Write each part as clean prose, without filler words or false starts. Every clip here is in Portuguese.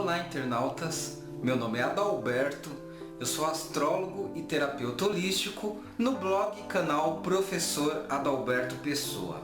Olá, internautas! Meu nome é Adalberto, eu sou astrólogo e terapeuta holístico no blog e canal Professor Adalberto Pessoa.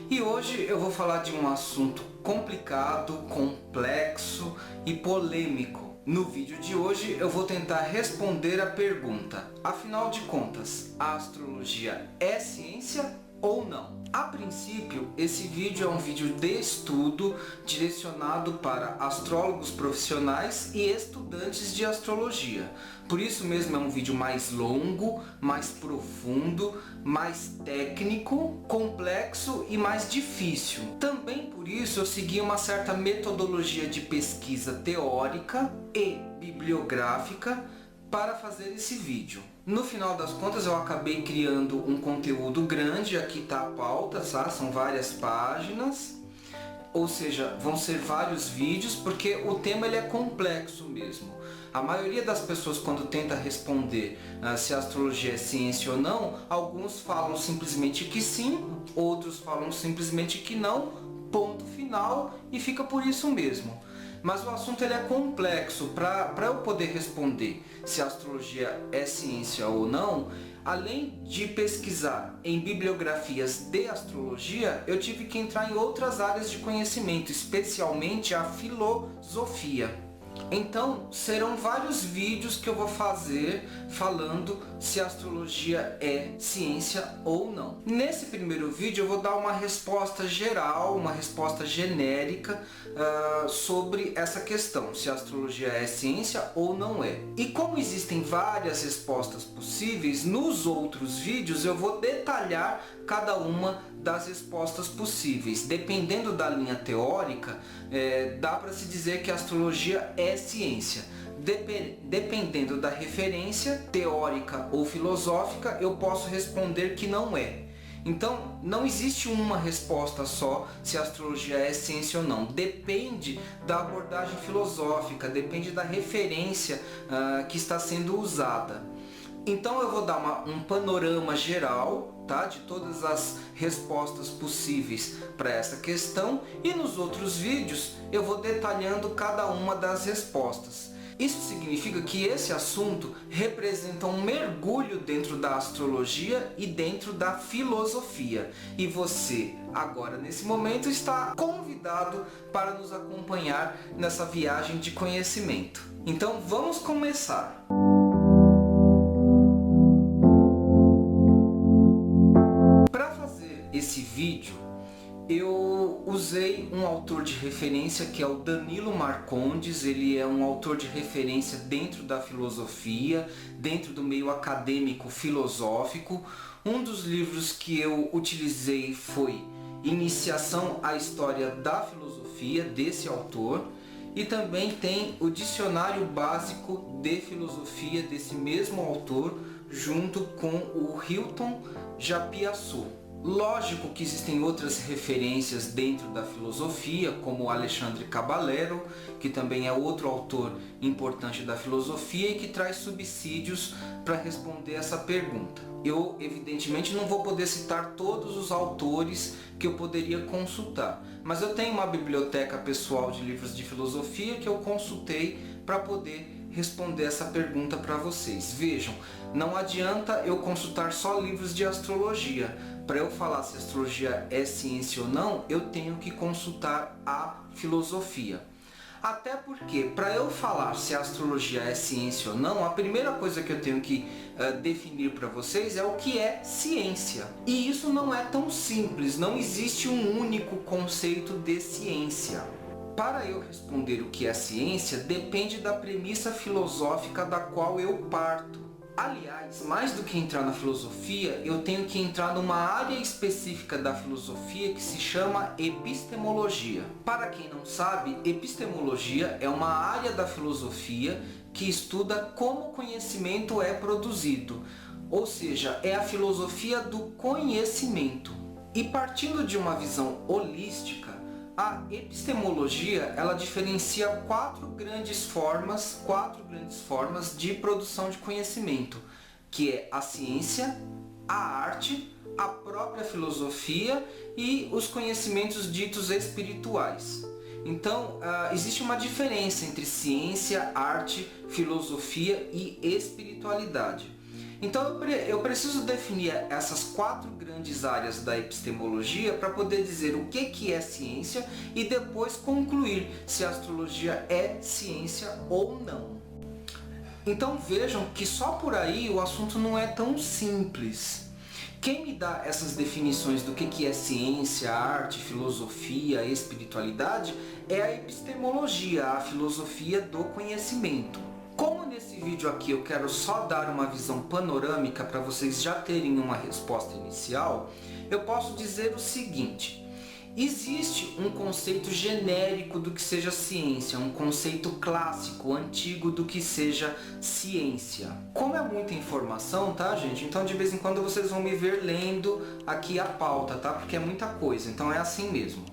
E hoje eu vou falar de um assunto complicado, complexo e polêmico. No vídeo de hoje eu vou tentar responder a pergunta: afinal de contas, a astrologia é ciência ou não? A princípio, esse vídeo é um vídeo de estudo direcionado para astrólogos profissionais e estudantes de astrologia. Por isso mesmo é um vídeo mais longo, mais profundo, mais técnico, complexo e mais difícil. Também por isso eu segui uma certa metodologia de pesquisa teórica e bibliográfica para fazer esse vídeo. No final das contas eu acabei criando um conteúdo grande, aqui está a pauta, tá? São várias páginas, ou seja, vão ser vários vídeos, porque o tema ele é complexo mesmo. A maioria das pessoas, quando tenta responder se a astrologia é ciência ou não, alguns falam simplesmente que sim, outros falam simplesmente que não, ponto final, e fica por isso mesmo. Mas o assunto ele é complexo. Para eu poder responder se a astrologia é ciência ou não, além de pesquisar em bibliografias de astrologia, eu tive que entrar em outras áreas de conhecimento, especialmente a filosofia. Então, serão vários vídeos que eu vou fazer falando se a astrologia é ciência ou não. Nesse primeiro vídeo eu vou dar uma resposta geral, uma resposta genérica sobre essa questão, se a astrologia é ciência ou não é. E como existem várias respostas possíveis, nos outros vídeos eu vou detalhar cada uma das respostas possíveis. Dependendo da linha teórica, dá para se dizer que a astrologia é ciência. Dependendo da referência teórica ou filosófica, eu posso responder que não é. Então, não existe uma resposta só se a astrologia é ciência ou não. Depende da abordagem filosófica, depende da referência que está sendo usada. Então eu vou dar um panorama geral, tá, de todas as respostas possíveis para essa questão, e nos outros vídeos eu vou detalhando cada uma das respostas. Isso significa que esse assunto representa um mergulho dentro da astrologia e dentro da filosofia. E você, agora nesse momento, está convidado para nos acompanhar nessa viagem de conhecimento. Então vamos começar! Esse vídeo eu usei um autor de referência que é o Danilo Marcondes. Ele é um autor de referência dentro da filosofia, dentro do meio acadêmico filosófico. Um dos livros que eu utilizei foi Iniciação à História da Filosofia, desse autor, e também tem o Dicionário Básico de Filosofia, desse mesmo autor, junto com o Hilton Japiaçu. Lógico que existem outras referências dentro da filosofia, como Alexandre Caballero, que também é outro autor importante da filosofia e que traz subsídios para responder essa pergunta. Eu, evidentemente, não vou poder citar todos os autores que eu poderia consultar, mas eu tenho uma biblioteca pessoal de livros de filosofia que eu consultei para poder responder essa pergunta para vocês. Vejam, não adianta eu consultar só livros de astrologia. Para eu falar se a astrologia é ciência ou não, eu tenho que consultar a filosofia. Até porque, para eu falar se a astrologia é ciência ou não, a primeira coisa que eu tenho que definir para vocês é o que é ciência. E isso não é tão simples, não existe um único conceito de ciência. Para eu responder o que é ciência, depende da premissa filosófica da qual eu parto. Aliás, mais do que entrar na filosofia, eu tenho que entrar numa área específica da filosofia que se chama epistemologia. Para quem não sabe, epistemologia é uma área da filosofia que estuda como o conhecimento é produzido, ou seja, é a filosofia do conhecimento. E partindo de uma visão holística, a epistemologia ela diferencia quatro grandes formas de produção de conhecimento, que é a ciência, a arte, a própria filosofia e os conhecimentos ditos espirituais. Então, existe uma diferença entre ciência, arte, filosofia e espiritualidade. Então eu preciso definir essas 4 grandes áreas da epistemologia para poder dizer o que é ciência e depois concluir se a astrologia é ciência ou não. Então vejam que só por aí o assunto não é tão simples. Quem me dá essas definições do que é ciência, arte, filosofia, espiritualidade é a epistemologia, a filosofia do conhecimento. Como nesse vídeo aqui eu quero só dar uma visão panorâmica para vocês já terem uma resposta inicial, eu posso dizer o seguinte: existe um conceito genérico do que seja ciência, um conceito clássico, antigo do que seja ciência. Como é muita informação, tá, gente? Então de vez em quando vocês vão me ver lendo aqui a pauta, tá? Porque é muita coisa, então é assim mesmo.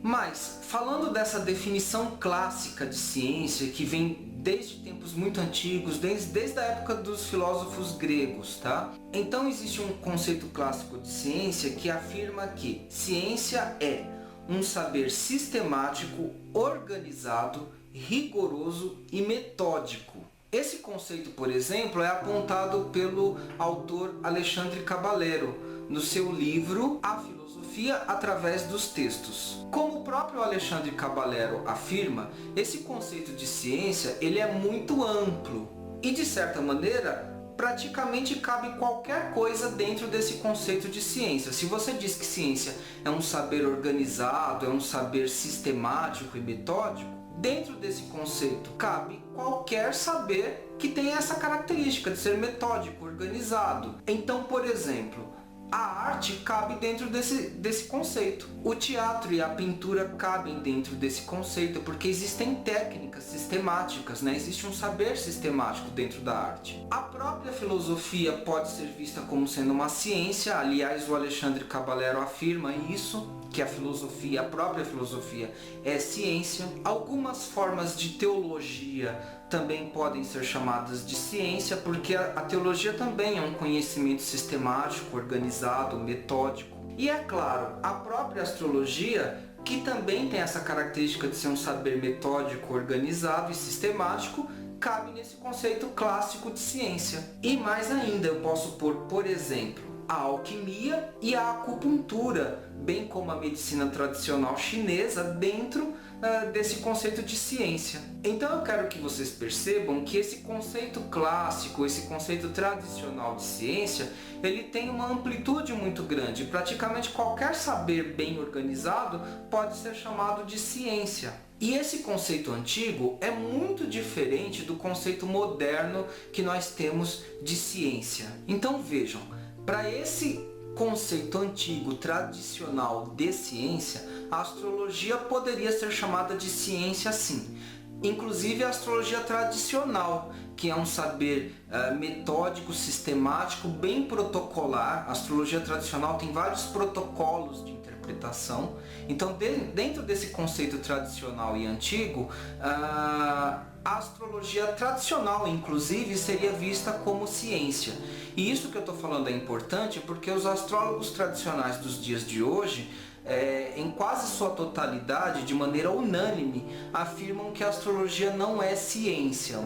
Mas, falando dessa definição clássica de ciência, que vem desde tempos muito antigos, desde a época dos filósofos gregos, tá? Então existe um conceito clássico de ciência que afirma que ciência é um saber sistemático, organizado, rigoroso e metódico. Esse conceito, por exemplo, é apontado pelo autor Alexandre Caballero no seu livro A Filosofia através dos Textos. Como o próprio Alexandre Caballero afirma, esse conceito de ciência ele é muito amplo e, de certa maneira, praticamente cabe qualquer coisa dentro desse conceito de ciência. Se você diz que ciência é um saber organizado, é um saber sistemático e metódico, dentro desse conceito cabe qualquer saber que tenha essa característica de ser metódico, organizado. Então, por exemplo, a arte cabe dentro desse conceito. O teatro e a pintura cabem dentro desse conceito, porque existem técnicas sistemáticas, né? Existe um saber sistemático dentro da arte. A própria filosofia pode ser vista como sendo uma ciência, aliás, o Alexandre Caballero afirma isso, que a própria filosofia é ciência. Algumas formas de teologia também podem ser chamadas de ciência, porque a teologia também é um conhecimento sistemático, organizado, metódico. E é claro, a própria astrologia, que também tem essa característica de ser um saber metódico, organizado e sistemático, cabe nesse conceito clássico de ciência. E mais ainda, eu posso pôr, por exemplo, a alquimia e a acupuntura, bem como a medicina tradicional chinesa, dentro desse conceito de ciência. Então eu quero que vocês percebam que esse conceito clássico, esse conceito tradicional de ciência, ele tem uma amplitude muito grande. Praticamente qualquer saber bem organizado pode ser chamado de ciência. E esse conceito antigo é muito diferente do conceito moderno que nós temos de ciência. Então vejam, para esse conceito antigo, tradicional de ciência, a astrologia poderia ser chamada de ciência sim. Inclusive a astrologia tradicional, que é um saber metódico, sistemático, bem protocolar. A astrologia tradicional tem vários protocolos de interpretação. Então, dentro desse conceito tradicional e antigo, a astrologia tradicional, inclusive, seria vista como ciência. E isso que eu estou falando é importante porque os astrólogos tradicionais dos dias de hoje, em quase sua totalidade, de maneira unânime, afirmam que a astrologia não é ciência.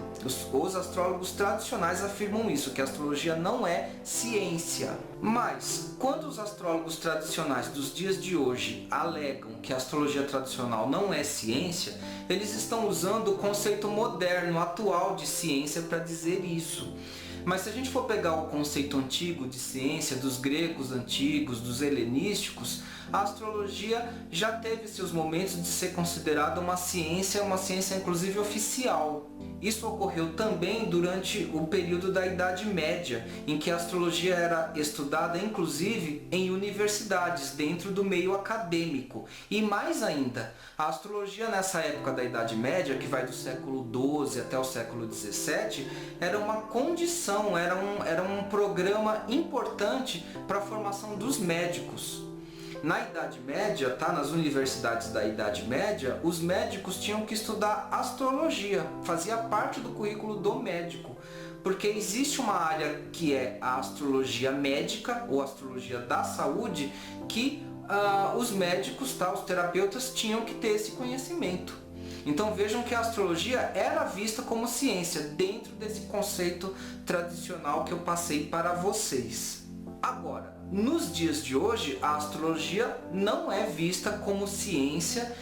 Os astrólogos tradicionais afirmam isso, que a astrologia não é ciência. Mas, quando os astrólogos tradicionais dos dias de hoje alegam que a astrologia tradicional não é ciência, eles estão usando o conceito moderno, atual de ciência para dizer isso. Mas se a gente for pegar o conceito antigo de ciência, dos gregos antigos, dos helenísticos, a astrologia já teve seus momentos de ser considerada uma ciência inclusive oficial. Isso ocorreu também durante o período da Idade Média, em que a astrologia era estudada inclusive em universidades, dentro do meio acadêmico. E mais ainda, a astrologia nessa época da Idade Média, que vai do século XII até o século XVII, era uma condição, era um programa importante para a formação dos médicos. Na Idade Média, nas universidades da Idade Média, os médicos tinham que estudar astrologia, fazia parte do currículo do médico, porque existe uma área que é a astrologia médica, ou astrologia da saúde, que os médicos, os terapeutas tinham que ter esse conhecimento. Então vejam que a astrologia era vista como ciência dentro desse conceito tradicional que eu passei para vocês. Agora, nos dias de hoje, a astrologia não é vista como ciência,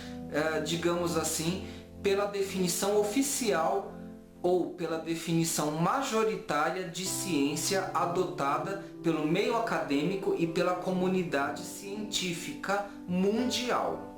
digamos assim, pela definição oficial ou pela definição majoritária de ciência adotada pelo meio acadêmico e pela comunidade científica mundial.